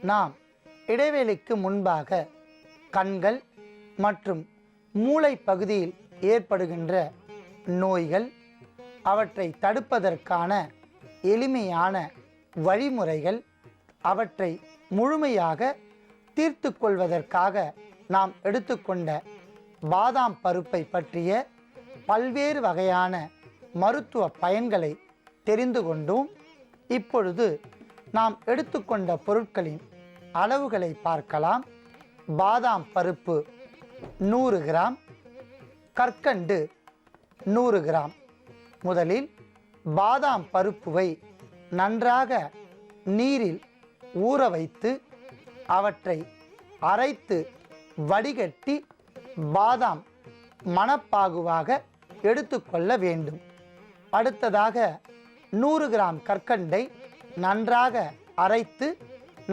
நாம் இடைவேளைக்கு முன்பாக கண்கள் மற்றும் மூளை பகுதியில் ஏற்படுகின்ற நோய்கள், அவற்றை தடுப்பதற்கான எளிமையான வழிமுறைகள், அவற்றை முழுமையாக தீர்த்து கொள்வதற்காக நாம் எடுத்துக்கொண்ட பாதாம் பருப்பை பற்றிய பல்வேறு வகையான மருத்துவ பயன்களை தெரிந்து கொண்டோம். இப்பொழுது நாம் எடுத்துக்கொண்ட பொருட்களின் அளவுகளை பார்க்கலாம். பாதாம் பருப்பு 100 கிராம், கற்கண்டு 100 கிராம். முதலில் பாதாம் பருப்புவை நன்றாக நீரில் ஊற வைத்து அவற்றை அரைத்து வடிகட்டி பாதாம் மணப்பாகுவாக எடுத்துக்கொள்ள வேண்டும். அடுத்ததாக 100 கிராம் கற்கண்டை நன்றாக அரைத்து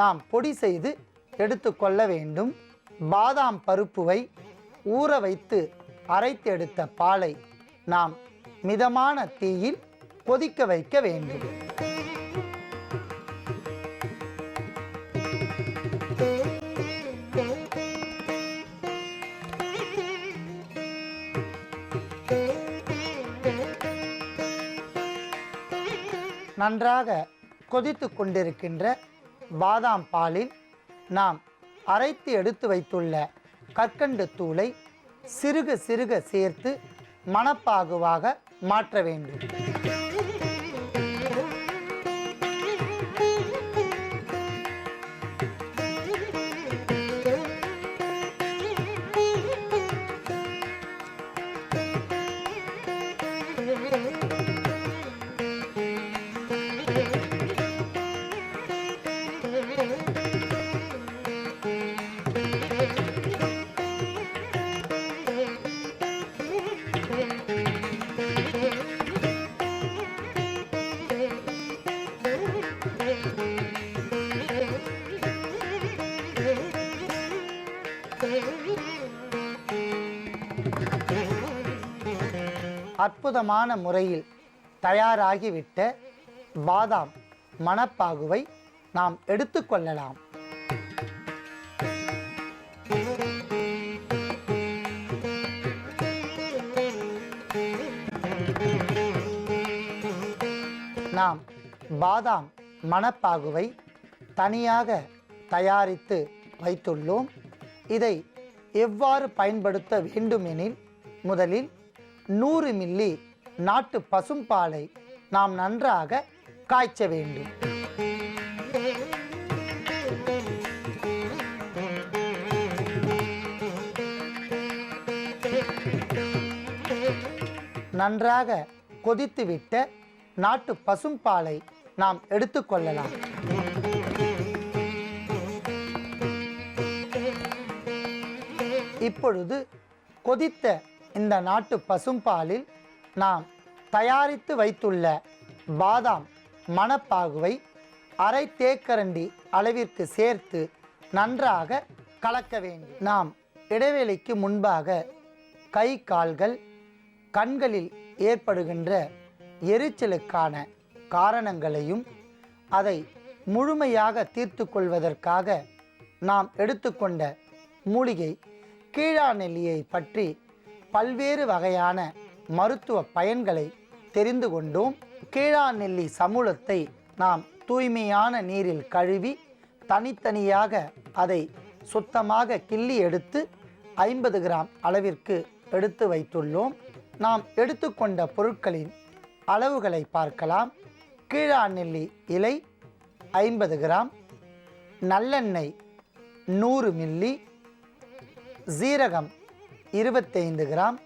நாம் பொடி செய்து எடுத்துக்கொள்ள வேண்டும். பாதாம் பருப்புவை ஊற வைத்து அரைத்து எடுத்த பாலை நாம் மிதமான தீயில் கொதிக்க வைக்க வேண்டும். நன்றாக கொதித்து கொண்டிருக்கின்ற பாதாம் பாலில் நாம் அரைத்து எடுத்து வைத்துள்ள கற்கண்டு தூளை சிறுக சிறுக சேர்த்து மணப்பாகுவாக மாற்ற வேண்டும். அற்புதமான முறையில் தயாராகிவிட்ட பாதாம் மணப்பாகுவை நாம் எடுத்துக்கொள்ளலாம். நாம் பாதாம் மணப்பாகுவை தனியாக தயாரித்து வைத்துள்ளோம். இதை எவ்வாறு பயன்படுத்த வேண்டுமெனில், முதலில் 100 மில்லி நாட்டு பசும்பாலை நாம் நன்றாக காய்ச்ச வேண்டும். நன்றாக கொதித்துவிட்ட நாட்டு பசும்பாலை நாம் எடுத்துக்கொள்ளலாம். இப்பொழுது கொதித்த இந்த நாட்டு பசும்பாலில் நாம் தயாரித்து வைத்துள்ள பாதாம் மணப்பாகுவை அரை தேக்கரண்டி அளவிற்கு சேர்த்து நன்றாக கலக்க வேண்டும். நாம் இடைவேளைக்கு முன்பாக கை கால்கள் கண்களில் ஏற்படுகின்ற எரிச்சலுக்கான காரணங்களையும் அதை முழுமையாக தீர்த்து கொள்வதற்காக நாம் எடுத்துக்கொண்ட மூலிகை கீழாநெல்லியை பற்றி பல்வேறு வகையான மருத்துவ பயன்களை தெரிந்து கொண்டோம். கீழாநெல்லி சமூலத்தை நாம் தூய்மையான நீரில் கழுவி தனித்தனியாக அதை சுத்தமாக கிள்ளி எடுத்து 50 கிராம் அளவிற்கு எடுத்து வைத்துள்ளோம். நாம் எடுத்துக்கொண்ட பொருட்களின் அளவுகளை பார்க்கலாம். கீழாநெல்லி இலை 50 கிராம், நல்லெண்ணெய் 100 மில்லி, சீரகம் 25 கிராம்,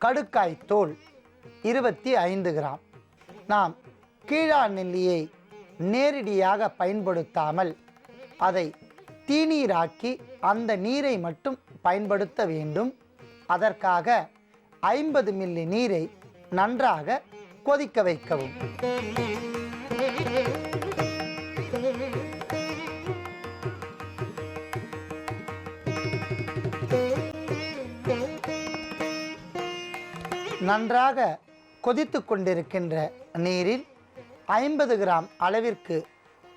கடுக்காய் தோல் 25 கிராம். நாம் கீழாநெல்லியை நேரடியாக பயன்படுத்தாமல் அதை தீநீராக்கி அந்த நீரை மட்டும் பயன்படுத்த வேண்டும். அதற்காக 50 மில்லி நீரை நன்றாக கொதிக்க வைக்கவும். நன்றாக கொதித்து கொண்டிருக்கின்ற நீரில் 50 கிராம் அளவிற்கு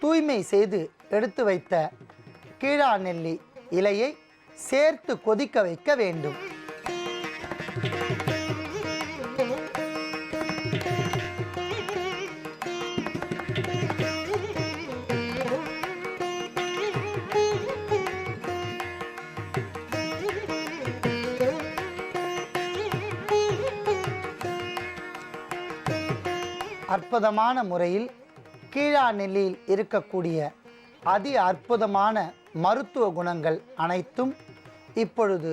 தூய்மை செய்து எடுத்து வைத்த கீழாநெல்லி இலையை சேர்த்து கொதிக்க வைக்க வேண்டும். அற்புதமான முறையில் கீழாநெல்லியில் இருக்கக்கூடிய அதி அற்புதமான மருத்துவ குணங்கள் அனைத்தும் இப்பொழுது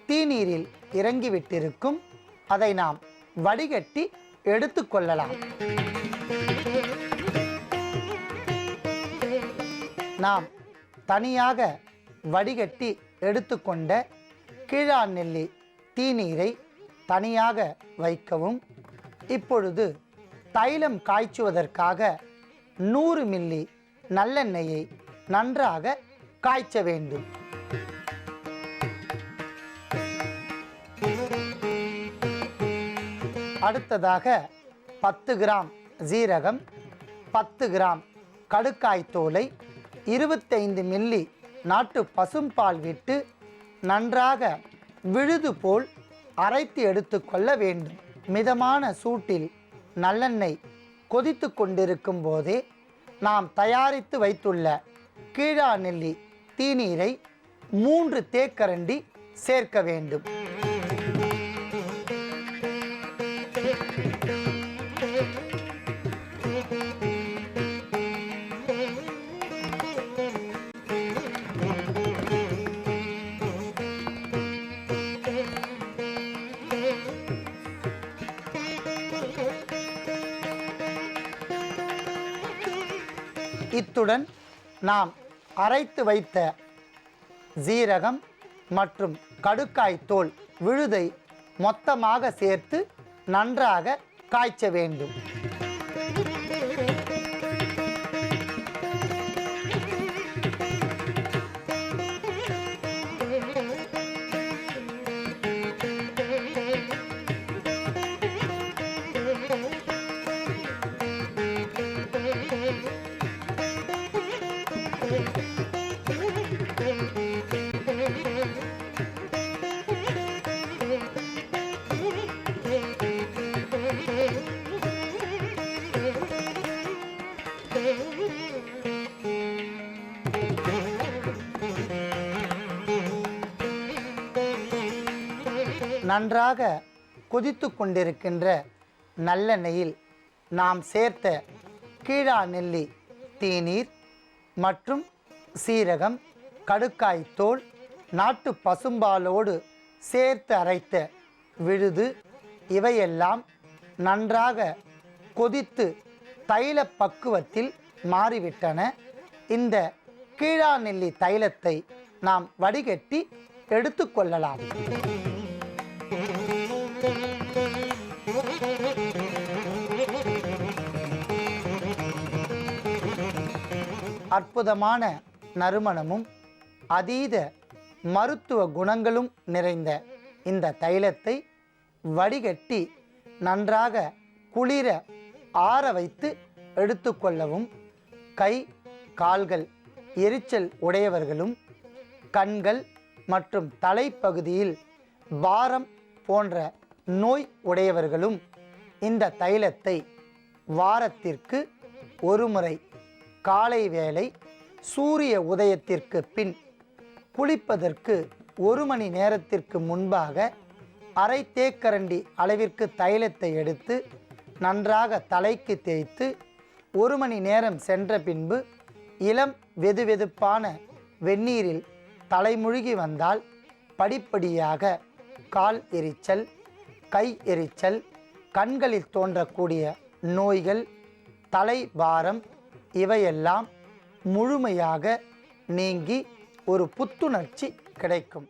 தீநீரில் இறங்கிவிட்டிருக்கும். அதை நாம் வடிகட்டி எடுத்துக்கொள்ளலாம். நாம் தனியாக வடிகட்டி எடுத்துக்கொண்ட கீழாநெல்லி தீநீரை தனியாக வைக்கவும். இப்பொழுது தைலம் காய்ச்சுவதற்காக 100 மில்லி நல்லெண்ணெயை நன்றாக காய்ச்ச வேண்டும். அடுத்ததாக 10 கிராம் ஜீரகம், 10 கிராம் கடுக்காய் தோலை, 25 மில்லி நாட்டு பசும்பால் விட்டு நன்றாக விழுது போல் அரைத்து எடுத்துக்கொள்ள வேண்டும். மிதமான சூட்டில் நல்லெண்ணெய் கொதித்து கொண்டிருக்கும் போதே நாம் தயாரித்து வைத்துள்ள கீழாநெல்லி தீநீரை 3 தேக்கரண்டி சேர்க்க வேண்டும். இத்துடன் நாம் அரைத்து வைத்த ஜீரகம் மற்றும் கடுக்காய் தோல் விழுதை மொத்தமாக சேர்த்து நன்றாக காய்ச்ச வேண்டும். நன்றாக கொதித்து கொண்டிருக்கின்ற நல்லெண்ணெயில் நாம் சேர்த்த கீழாநெல்லி தீநீர் மற்றும் சீரகம், கடுக்காய் தோல், நாட்டு பசும்பாலோடு சேர்த்து அரைத்த விழுது இவையெல்லாம் நன்றாக கொதித்து தைல பக்குவத்தில் மாறிவிட்டன. இந்த கீழாநெல்லி தைலத்தை நாம் வடிகட்டி எடுத்துக்கொள்ளலாம். அற்புதமான நறுமணமும் அதீத மருத்துவ குணங்களும் நிறைந்த இந்த தைலத்தை வடிகட்டி நன்றாக குளிர ஆற வைத்து எடுத்துக்கொள்ளவும். கை கால்கள் எரிச்சல் உடையவர்களும் கண்கள் மற்றும் தலைப்பகுதியில் பாரம் போன்ற நோய் உடையவர்களும் இந்த தைலத்தை வாரத்திற்கு ஒரு முறை காலை வேளை சூரிய உதயத்திற்கு பின் குளிப்பதற்கு 1 மணி நேரத்திற்கு முன்பாக அரை தேக்கரண்டி அளவிற்கு தைலத்தை எடுத்து நன்றாக தலைக்கு தேய்த்து 1 மணி நேரம் சென்ற பின்பு இளம் வெதுவெதுப்பான வெந்நீரில் தலைமுழுகி வந்தால் படிப்படியாக கால் எரிச்சல், கை எரிச்சல், கண்களில் தோன்றக்கூடிய நோய்கள், தலை பாரம் இவையெல்லாம் முழுமையாக நீங்கி ஒரு புத்துணர்ச்சி கிடைக்கும்.